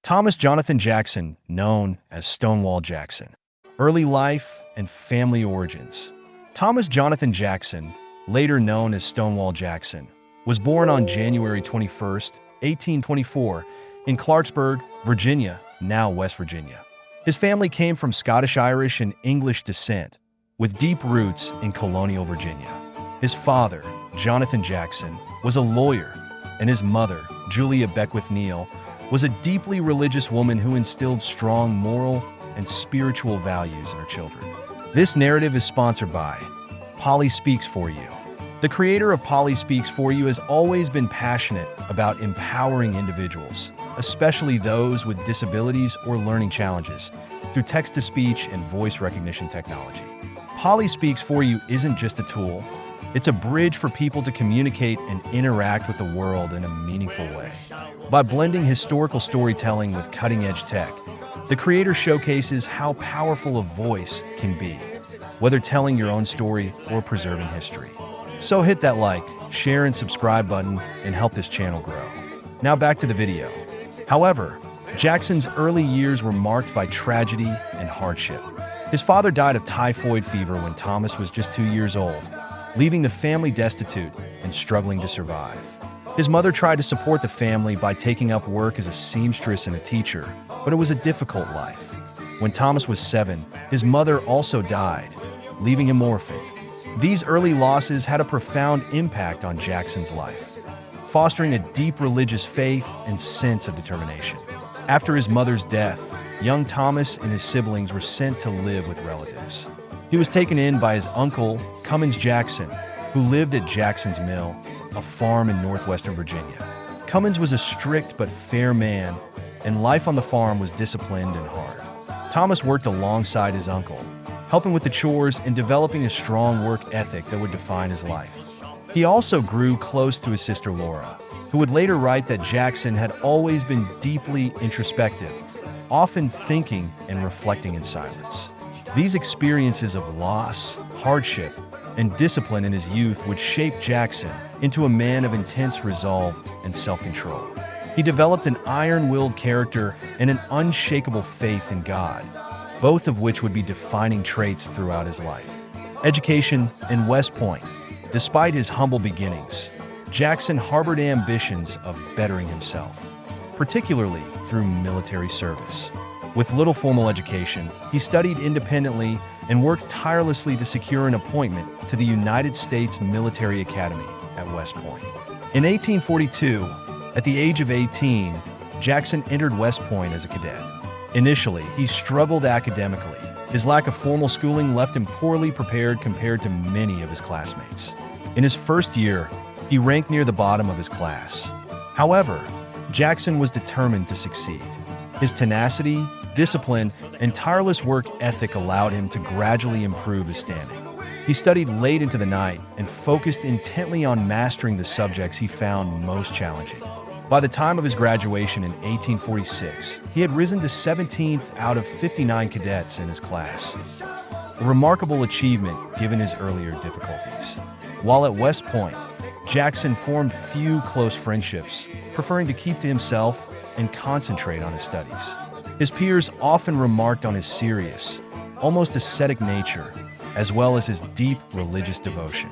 Thomas Jonathan Jackson, known as Stonewall Jackson. Early life and family origins. Thomas Jonathan Jackson, later known as Stonewall Jackson, was born on January 21, 1824, in Clarksburg, Virginia, now West Virginia. His family came from Scottish-Irish and English descent, with deep roots in colonial Virginia. His father, Jonathan Jackson, was a lawyer, and his mother, Julia Beckwith Neale, was a deeply religious woman who instilled strong moral and spiritual values in her children. This narrative is sponsored by Polly Speaks For You. The creator of Polly Speaks For You has always been passionate about empowering individuals, especially those with disabilities or learning challenges, through text-to-speech and voice recognition technology. Polly Speaks For You isn't just a tool, it's a bridge for people to communicate and interact with the world in a meaningful way. By blending historical storytelling with cutting-edge tech, the creator showcases how powerful a voice can be, whether telling your own story or preserving history. So hit that like, share, and subscribe button and help this channel grow. Now back to the video. However, Jackson's early years were marked by tragedy and hardship. His father died of typhoid fever when Thomas was just 2 years old, leaving the family destitute and struggling to survive. His mother tried to support the family by taking up work as a seamstress and a teacher, but it was a difficult life. When Thomas was 7, his mother also died, leaving him orphaned. These early losses had a profound impact on Jackson's life, fostering a deep religious faith and sense of determination. After his mother's death, young Thomas and his siblings were sent to live with relatives. He was taken in by his uncle, Cummins Jackson, who lived at Jackson's Mill, a farm in northwestern Virginia. Cummins was a strict but fair man, and life on the farm was disciplined and hard. Thomas worked alongside his uncle, helping with the chores and developing a strong work ethic that would define his life. He also grew close to his sister Laura, who would later write that Jackson had always been deeply introspective, often thinking and reflecting in silence. These experiences of loss, hardship, and discipline in his youth would shape Jackson into a man of intense resolve and self-control. He developed an iron-willed character and an unshakable faith in God, both of which would be defining traits throughout his life. Education in West Point. Despite his humble beginnings, Jackson harbored ambitions of bettering himself, particularly through military service. With little formal education, he studied independently and worked tirelessly to secure an appointment to the United States Military Academy at West Point. In 1842, at the age of 18, Jackson entered West Point as a cadet. Initially, he struggled academically. His lack of formal schooling left him poorly prepared compared to many of his classmates. In his first year, he ranked near the bottom of his class. However, Jackson was determined to succeed. His tenacity, discipline, and tireless work ethic allowed him to gradually improve his standing. He studied late into the night and focused intently on mastering the subjects he found most challenging. By the time of his graduation in 1846, he had risen to 17th out of 59 cadets in his class, a remarkable achievement given his earlier difficulties. While at West Point, Jackson formed few close friendships, preferring to keep to himself and concentrate on his studies. His peers often remarked on his serious, almost ascetic nature, as well as his deep religious devotion.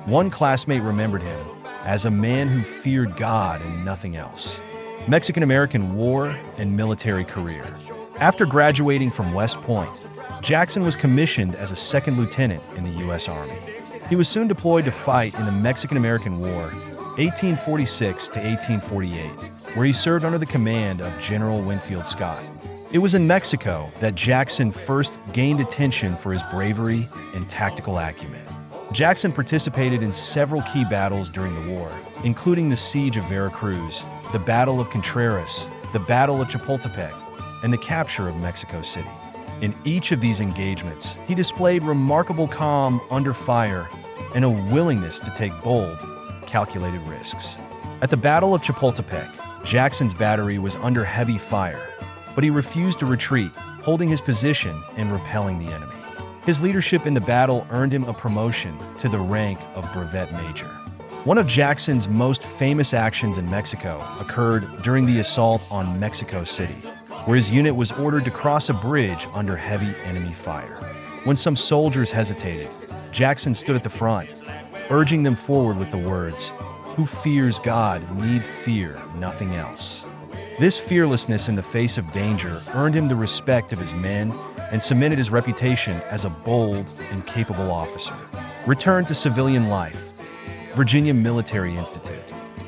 One classmate remembered him as a man who feared God and nothing else. Mexican-American War and military career. After graduating from West Point, Jackson was commissioned as a second lieutenant in the U.S. Army. He was soon deployed to fight in the Mexican-American War, 1846 to 1848, where he served under the command of General Winfield Scott. It was in Mexico that Jackson first gained attention for his bravery and tactical acumen. Jackson participated in several key battles during the war, including the Siege of Veracruz, the Battle of Contreras, the Battle of Chapultepec, and the capture of Mexico City. In each of these engagements, he displayed remarkable calm under fire and a willingness to take bold, calculated risks. At the Battle of Chapultepec, Jackson's battery was under heavy fire, but he refused to retreat, holding his position and repelling the enemy. His leadership in the battle earned him a promotion to the rank of brevet major. One of Jackson's most famous actions in Mexico occurred during the assault on Mexico City, where his unit was ordered to cross a bridge under heavy enemy fire. When some soldiers hesitated, Jackson stood at the front, urging them forward with the words, "Who fears God need fear nothing else." This fearlessness in the face of danger earned him the respect of his men and cemented his reputation as a bold and capable officer. Return to civilian life. Virginia Military Institute.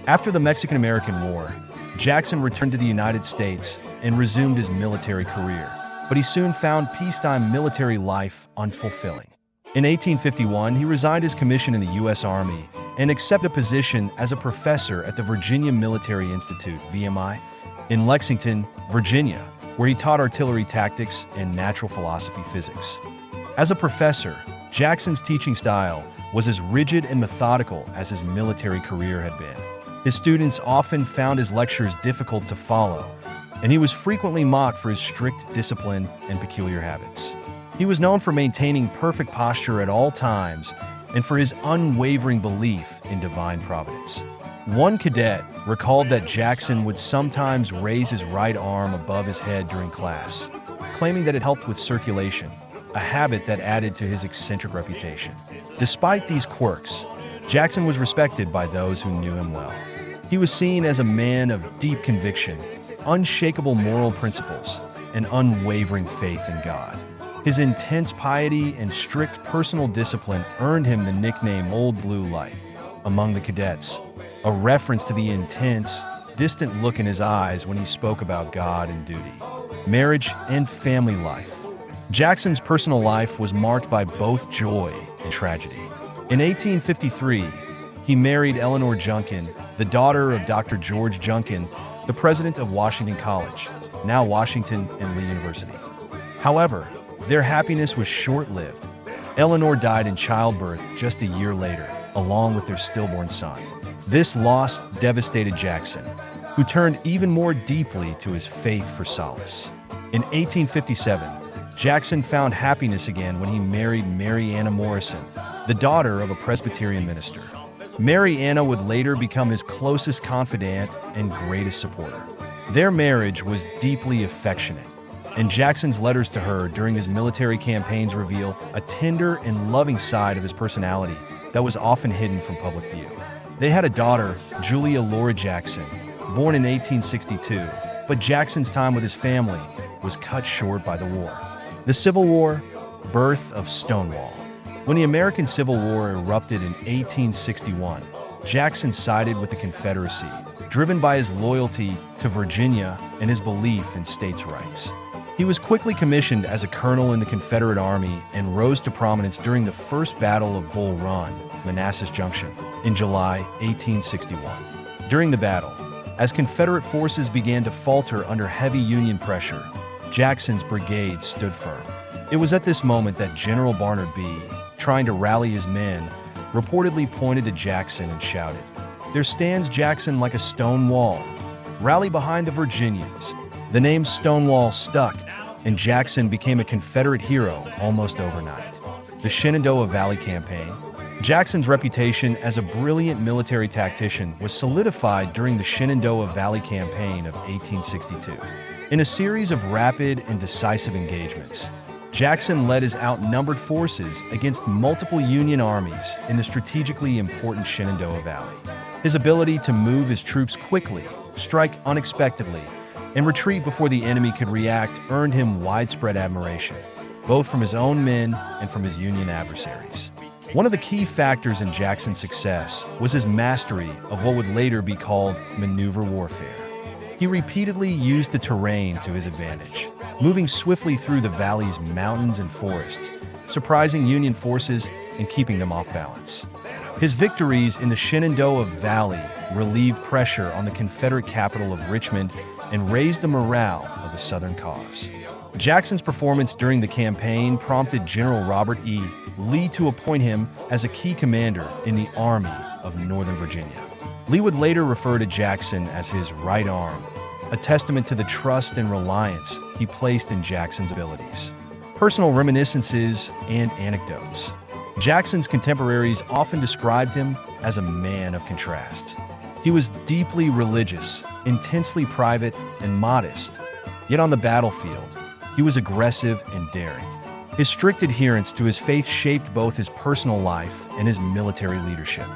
After the Mexican-American War, Jackson returned to the United States and resumed his military career, but he soon found peacetime military life unfulfilling. In 1851, he resigned his commission in the U.S. Army and accepted a position as a professor at the Virginia Military Institute, VMI, in Lexington, Virginia, where he taught artillery tactics and natural philosophy physics. As a professor, Jackson's teaching style was as rigid and methodical as his military career had been. His students often found his lectures difficult to follow, and he was frequently mocked for his strict discipline and peculiar habits. He was known for maintaining perfect posture at all times and for his unwavering belief in divine providence. One cadet recalled that Jackson would sometimes raise his right arm above his head during class, claiming that it helped with circulation, a habit that added to his eccentric reputation. Despite these quirks, Jackson was respected by those who knew him well. He was seen as a man of deep conviction, unshakable moral principles, and unwavering faith in God. His intense piety and strict personal discipline earned him the nickname Old Blue Light among the cadets, a reference to the intense, distant look in his eyes when he spoke about God and duty, marriage, and family life. Jackson's personal life was marked by both joy and tragedy. In 1853, he married Eleanor Junkin, the daughter of Dr. George Junkin, the president of Washington College, now Washington and Lee University. However, their happiness was short-lived. Eleanor died in childbirth just a year later, along with their stillborn son. This loss devastated Jackson, who turned even more deeply to his faith for solace. In 1857, Jackson found happiness again when he married Mary Anna Morrison, the daughter of a Presbyterian minister. Mary Anna would later become his closest confidant and greatest supporter. Their marriage was deeply affectionate, and Jackson's letters to her during his military campaigns reveal a tender and loving side of his personality that was often hidden from public view. They had a daughter, Julia Laura Jackson, born in 1862, but Jackson's time with his family was cut short by the war. The Civil War, birth of Stonewall. When the American Civil War erupted in 1861, Jackson sided with the Confederacy, driven by his loyalty to Virginia and his belief in states' rights. He was quickly commissioned as a colonel in the Confederate Army and rose to prominence during the First Battle of Bull Run, Manassas Junction, in July 1861. During the battle, as Confederate forces began to falter under heavy Union pressure, Jackson's brigade stood firm. It was at this moment that General Barnard B., trying to rally his men, reportedly pointed to Jackson and shouted, "There stands Jackson like a stone wall. Rally behind the Virginians." The name Stonewall stuck, and Jackson became a Confederate hero almost overnight. The Shenandoah Valley Campaign. Jackson's reputation as a brilliant military tactician was solidified during the Shenandoah Valley Campaign of 1862. In a series of rapid and decisive engagements, Jackson led his outnumbered forces against multiple Union armies in the strategically important Shenandoah Valley. His ability to move his troops quickly, strike unexpectedly, and retreat before the enemy could react earned him widespread admiration, both from his own men and from his Union adversaries. One of the key factors in Jackson's success was his mastery of what would later be called maneuver warfare. He repeatedly used the terrain to his advantage, moving swiftly through the valley's mountains and forests, surprising Union forces and keeping them off balance. His victories in the Shenandoah Valley relieved pressure on the Confederate capital of Richmond and raised the morale of the Southern cause. Jackson's performance during the campaign prompted General Robert E. Lee to appoint him as a key commander in the Army of Northern Virginia. Lee would later refer to Jackson as his right arm, a testament to the trust and reliance he placed in Jackson's abilities. Personal reminiscences and anecdotes. Jackson's contemporaries often described him as a man of contrasts. He was deeply religious, intensely private, and modest, Yet on the battlefield, he was aggressive and daring. His strict adherence to his faith shaped both his personal life and his military leadership.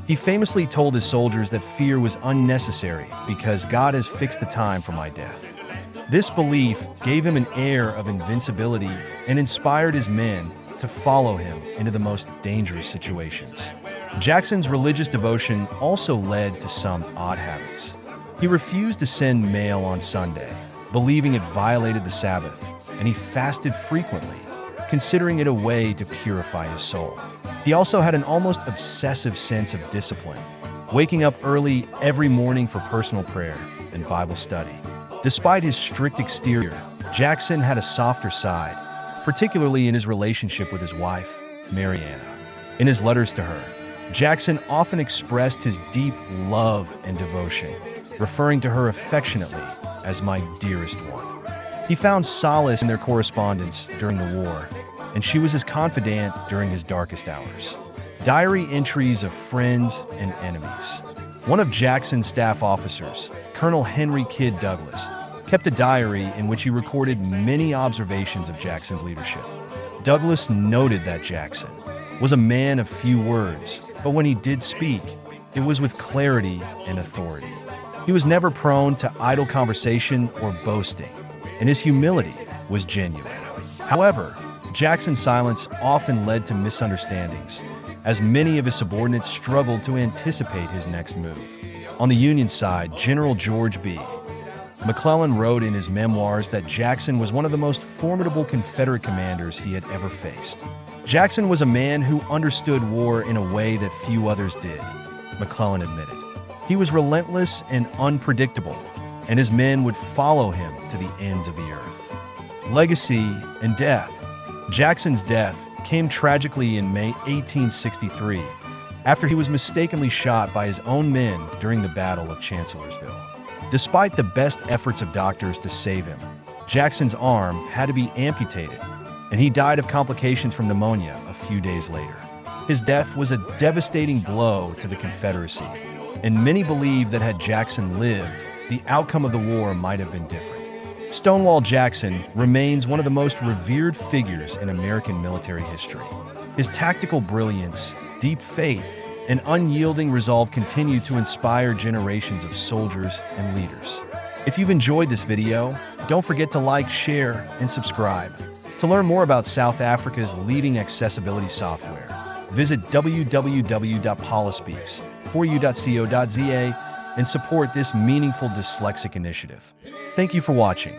He famously told his soldiers that fear was unnecessary because God has fixed the time for my death. This belief gave him an air of invincibility and inspired his men to follow him into the most dangerous situations. Jackson's religious devotion also led to some odd habits. He refused to send mail on Sunday, believing it violated the Sabbath, and he fasted frequently, considering it a way to purify his soul. He also had an almost obsessive sense of discipline, waking up early every morning for personal prayer and Bible study. Despite his strict exterior, Jackson had a softer side, particularly in his relationship with his wife, Mariana. In his letters to her, Jackson often expressed his deep love and devotion, referring to her affectionately as my dearest one. He found solace in their correspondence during the war, and she was his confidant during his darkest hours. Diary entries of friends and enemies. One of Jackson's staff officers, Colonel Henry Kidd Douglas, kept a diary in which he recorded many observations of Jackson's leadership. Douglas noted that Jackson was a man of few words, but when he did speak, it was with clarity and authority. He was never prone to idle conversation or boasting, and his humility was genuine. However, Jackson's silence often led to misunderstandings, as many of his subordinates struggled to anticipate his next move. On the Union side, General George B. McClellan wrote in his memoirs that Jackson was one of the most formidable Confederate commanders he had ever faced. Jackson was a man who understood war in a way that few others did, McClellan admitted. He was relentless and unpredictable, and his men would follow him to the ends of the earth. Legacy and death. Jackson's death came tragically in May 1863, after he was mistakenly shot by his own men during the Battle of Chancellorsville. Despite the best efforts of doctors to save him, Jackson's arm had to be amputated, and he died of complications from pneumonia a few days later. His death was a devastating blow to the Confederacy, and many believe that had Jackson lived, the outcome of the war might have been different. Stonewall Jackson remains one of the most revered figures in American military history. His tactical brilliance, deep faith, and unyielding resolve continue to inspire generations of soldiers and leaders. If you've enjoyed this video, don't forget to like, share, and subscribe. To learn more about South Africa's leading accessibility software, visit www.polispeaks4u.co.za and support this meaningful dyslexic initiative. Thank you for watching.